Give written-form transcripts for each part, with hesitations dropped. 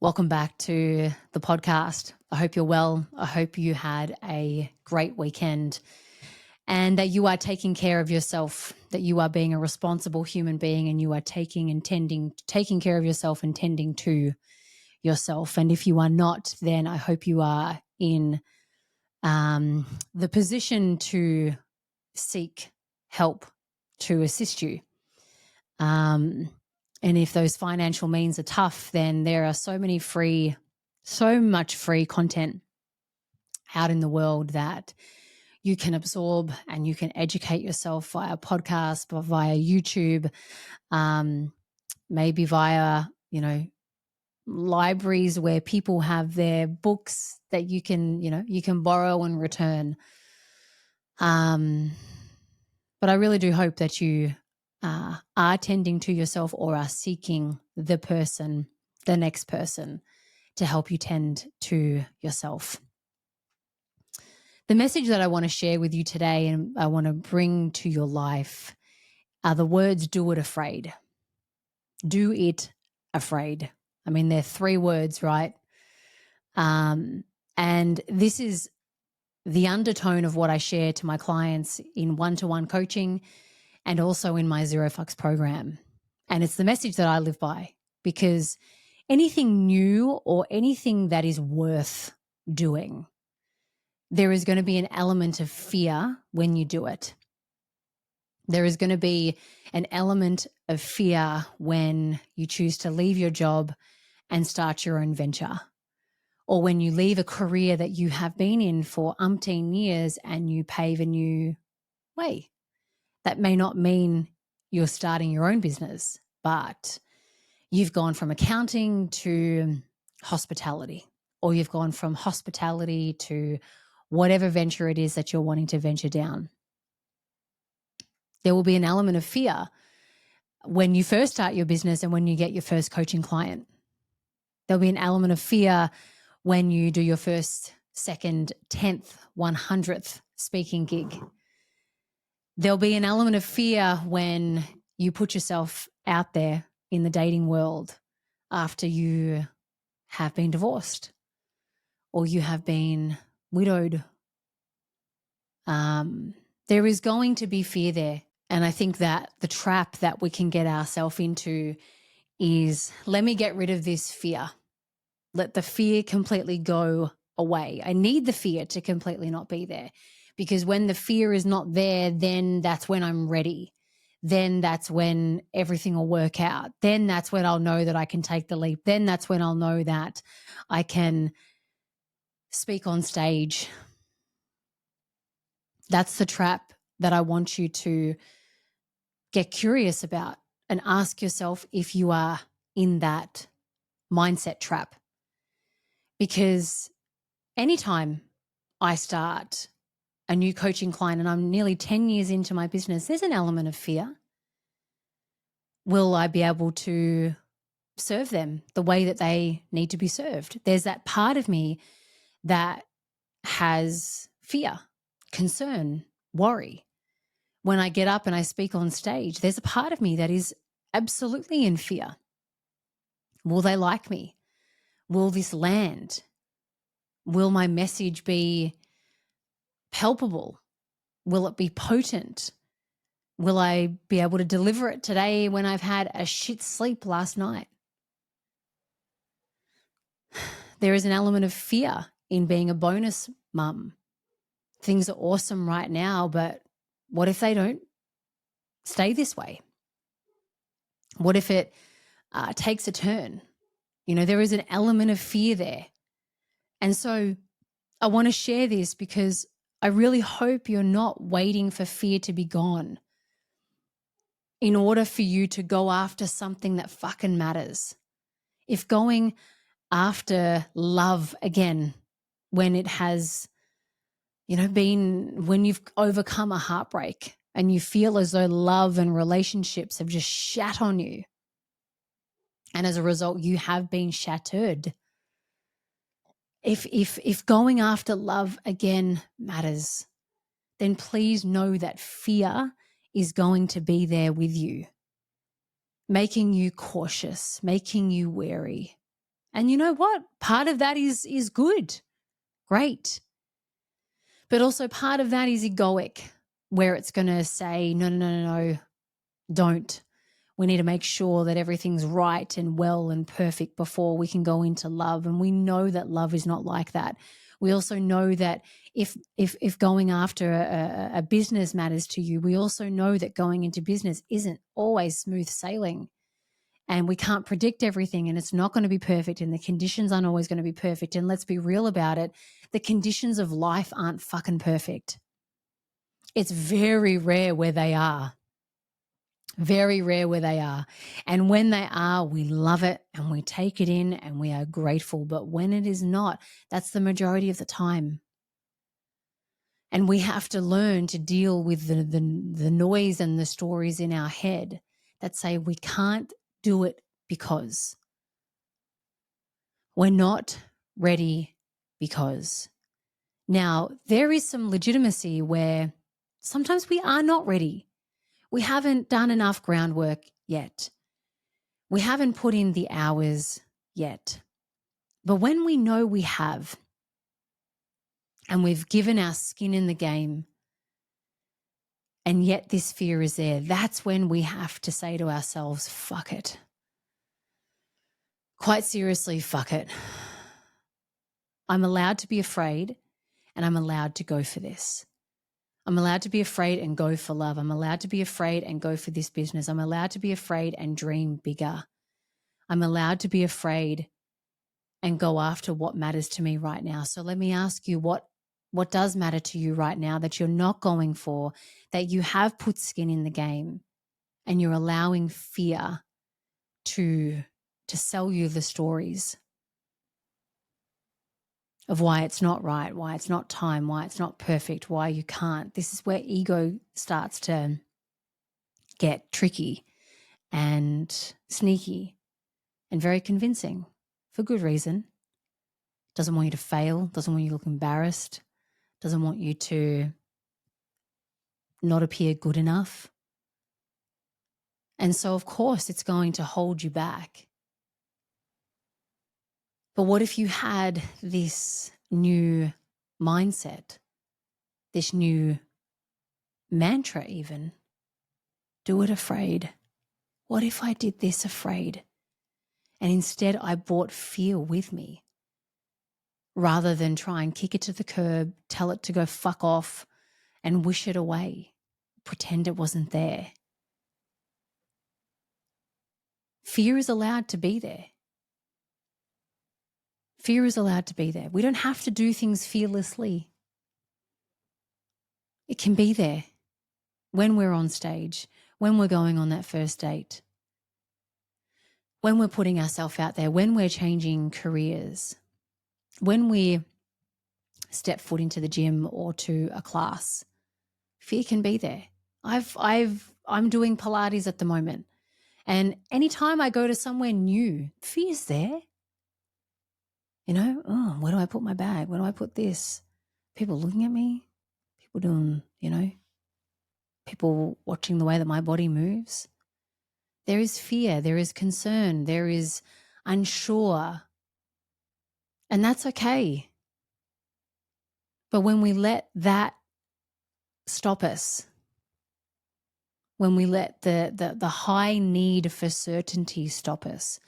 Welcome back to the podcast. I hope you're well. I hope you had a great weekend and that you are taking care of yourself, that you are being a responsible human being and you are taking care of yourself and tending to yourself. And if you are not, then I hope you are in the position to seek help to assist you. And if those financial means are tough, then there are so much free content out in the world that you can absorb and you can educate yourself via podcast or via YouTube, maybe via, libraries where people have their books that you can borrow and return. But I really do hope that you are tending to yourself or are seeking the next person to help you tend to yourself. The message that I want to share with you today and I want to bring to your life are the words, do it afraid. Do it afraid. I mean, they're 3 words, right? And this is the undertone of what I share to my clients in one-to-one coaching and also in my Zero Fucks program. And it's the message that I live by, because anything new or anything that is worth doing, there is going to be an element of fear when you do it. There is going to be an element of fear when you choose to leave your job and start your own venture, or when you leave a career that you have been in for umpteen years and you pave a new way. That may not mean you're starting your own business, but you've gone from accounting to hospitality, or you've gone from hospitality to whatever venture it is that you're wanting to venture down. There will be an element of fear when you first start your business and when you get your first coaching client. There'll be an element of fear when you do your first, second, 10th, 100th speaking gig. There'll be an element of fear when you put yourself out there in the dating world after you have been divorced or you have been widowed. There is going to be fear there. And I think that the trap that we can get ourselves into is, let me get rid of this fear. Let the fear completely go away. I need the fear to completely not be there. Because when the fear is not there, then that's when I'm ready. Then that's when everything will work out. Then that's when I'll know that I can take the leap. Then that's when I'll know that I can speak on stage. That's the trap that I want you to get curious about and ask yourself if you are in that mindset trap. Because anytime I start a new coaching client and I'm nearly 10 years into my business, there's an element of fear. Will I be able to serve them the way that they need to be served? There's that part of me that has fear, concern, worry. When I get up and I speak on stage, there's a part of me that is absolutely in fear. Will they like me? Will this land? Will my message be palpable? Will it be potent? Will I be able to deliver it today when I've had a shit sleep last night? There is an element of fear in being a bonus mum. Things are awesome right now, but what if they don't stay this way? What if it takes a turn? There is an element of fear there. And so I want to share this because I really hope you're not waiting for fear to be gone in order for you to go after something that fucking matters. If going after love again, when it has, when you've overcome a heartbreak and you feel as though love and relationships have just shat on you, and as a result, you have been shattered. If going after love again matters, then please know that fear is going to be there with you, making you cautious, making you wary. And you know what? Part of that is good. Great. But also part of that is egoic, where it's going to say, no, don't. We need to make sure that everything's right and well and perfect before we can go into love. And we know that love is not like that. We also know that if going after a business matters to you, we also know that going into business isn't always smooth sailing. And we can't predict everything, and it's not going to be perfect, and the conditions aren't always going to be perfect. And let's be real about it. The conditions of life aren't fucking perfect. It's very rare where they are. Very rare where they are. And when they are, we love it and we take it in and we are grateful. But when it is not, that's the majority of the time. And we have to learn to deal with the noise and the stories in our head that say we can't do it because we're not ready because. Now, there is some legitimacy where sometimes we are not ready. We haven't done enough groundwork yet. We haven't put in the hours yet. But when we know we have, and we've given our skin in the game, and yet this fear is there, that's when we have to say to ourselves, fuck it. Quite seriously, fuck it. I'm allowed to be afraid, and I'm allowed to go for this. I'm allowed to be afraid and go for love. I'm allowed to be afraid and go for this business. I'm allowed to be afraid and dream bigger. I'm allowed to be afraid and go after what matters to me right now. So let me ask you, what does matter to you right now that you're not going for, that you have put skin in the game and you're allowing fear to sell you the stories of why it's not right, why it's not time, why it's not perfect, why you can't. This is where ego starts to get tricky and sneaky and very convincing for good reason. Doesn't want you to fail, doesn't want you to look embarrassed, doesn't want you to not appear good enough. And so, of course, it's going to hold you back. But what if you had this new mindset, this new mantra even? Do it afraid. What if I did this afraid? And instead I brought fear with me rather than try and kick it to the curb, tell it to go fuck off and wish it away, pretend it wasn't there. Fear is allowed to be there. Fear is allowed to be there. We don't have to do things fearlessly. It can be there when we're on stage, when we're going on that first date, when we're putting ourselves out there, when we're changing careers, when we step foot into the gym or to a class. Fear can be there. I'm doing Pilates at the moment, and anytime I go to somewhere new, fear's there. You know, oh, where do I put my bag? Where do I put this? People looking at me, people doing, people watching the way that my body moves. There is fear, there is concern, there is unsure, and that's okay. But when we let that stop us, when we let the high need for certainty stop us,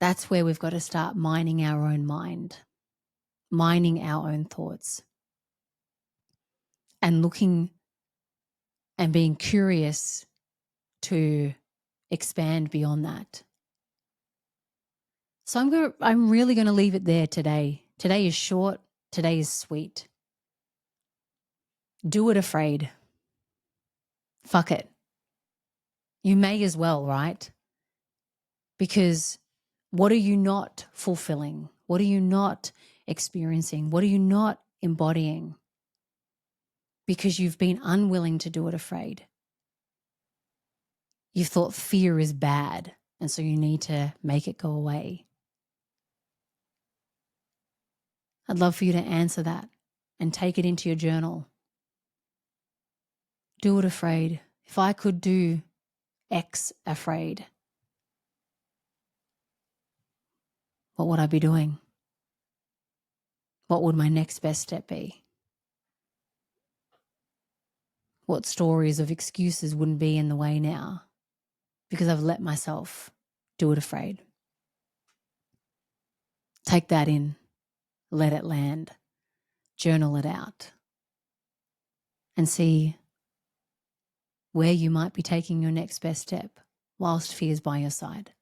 that's where we've got to start mining our own mind, mining our own thoughts, and looking and being curious to expand beyond that. So I'm really going to leave it there today. Today is short. Today is sweet. Do it afraid. Fuck it. You may as well, right? Because what are you not fulfilling? What are you not experiencing? What are you not embodying? Because you've been unwilling to do it afraid. You thought fear is bad, and so you need to make it go away. I'd love for you to answer that and take it into your journal. Do it afraid. If I could do X afraid, What would I be doing? What would my next best step be? What stories of excuses wouldn't be in the way now because I've let myself do it afraid? Take that in, let it land, journal it out, and see where you might be taking your next best step whilst fear's by your side.